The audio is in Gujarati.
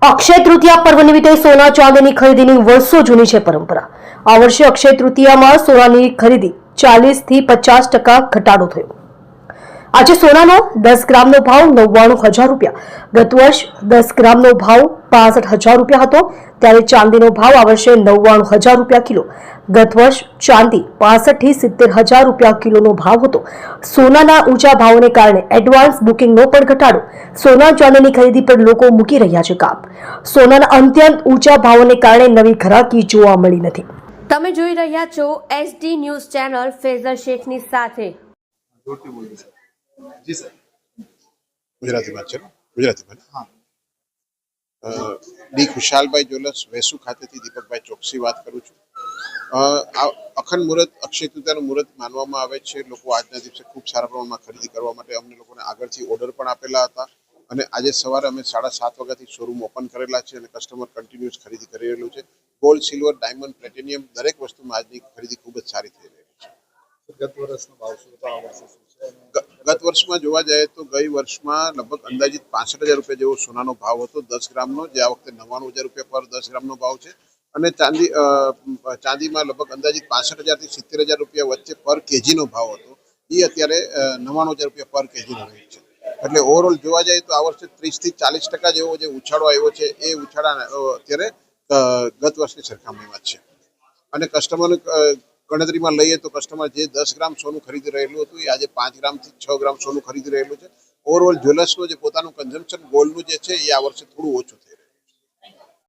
અક્ષય તૃતીયા પર્વ નિમિત્તે સોના ચાંદીની ખરીદીની વર્ષો જૂની છે પરંપરા। આ વર્ષે અક્ષય તૃતીયામાં સોનાની ખરીદી 40 થી 50% ઘટાડો થયો। આજે સોનાનો 10 ગ્રામનો ભાવ 99,000 રૂપિયા, ગત વર્ષ 10 ગ્રામનો ભાવ 65,000 રૂપિયા હતો, ત્યારે ચાંદીનો ભાવ આ વર્ષે 99,000 રૂપિયા કિલો। ગત વર્ષ ચાંદી 65 થી 70,000 રૂપિયા કિલોનો ભાવ હતો। સોનાના ઊંચા ભાવોને કારણે એડવાન્સ બુકિંગનો પણ ઘટાડો। સોના ચાંદીની ખરીદી પર લોકો મૂકી રહ્યા છે કાપ। સોનાના અત્યંત ઊંચા ભાવોને કારણે નવી ઘરાકી જોવા મળી નથી। તમે જોઈ રહ્યા છો SD ન્યૂઝ ચેનલ ફેઝલ શેખની સાથે। જી સર, ગુજરાતીમાં છે, ગુજરાતીમાં। હા, ડી ખુશાલભાઈ જ્વેલર્સ વેસુ ખાતેથી દીપકભાઈ ચોકસી વાત કરું છું। આ અખંડ મુહૂર્ત અક્ષય તૃતીયાનું મુહૂર્ત માનવામાં આવે છે। લોકો આજના દિવસે ખૂબ સારા પ્રમાણમાં ખરીદી કરવા માટે અમને લોકોને આગળથી ઓર્ડર પણ આપેલા હતા અને આજે સવારે અમે 7:30 વાગ્યાથી શોરૂમ ઓપન કરેલા છે અને કસ્ટમર કન્ટિન્યુઅસ ખરીદી કરી રહેલું છે। ગોલ્ડ, સિલ્વર, ડાયમંડ, પ્લેટિનિયમ દરેક વસ્તુમાં આજની ખરીદી ખૂબ જ સારી થઈ રહી છે। ગત વર્ષનો ભાવ શું હતો, આ વર્ષે શું છે? ગત વર્ષમાં જોવા જાય તો ગઈ વર્ષમાં લગભગ અંદાજિત 65,000 રૂપિયા જેવો સોનાનો ભાવ હતો 10 ગ્રામનો, જે આ વખતે 99,000 રૂપિયા પર 10 ગ્રામનો ભાવ છે અને ચાંદીમાં લગભગ અંદાજિત 65,000 થી 70,000 રૂપિયા વચ્ચે પર કેજીનો ભાવ હતો, એ અત્યારે 99,000 રૂપિયા પર કેજીનો રેટ છે। એટલે ઓવરઓલ જોવા જાય તો આ વર્ષે 30 થી 40% જેવો જે ઉછાળો આવ્યો છે એ ઉછાળા અત્યારે ગત વર્ષની સરખામણીમાં છે અને કસ્ટમર ગણતરીમાં લઈએ તો કસ્ટમર જે 10 ગ્રામ સોનું ખરીદી રહેલું હતું એ આજે 5 ગ્રામથી 6 ગ્રામ સોનું ખરીદી રહેલું છે। ઓવરઓલ જ્વેલર્સનું જે પોતાનું કન્ઝમ્પશન ગોલ્ડનું જે છે એ આ વર્ષે થોડું ઓછું થયું।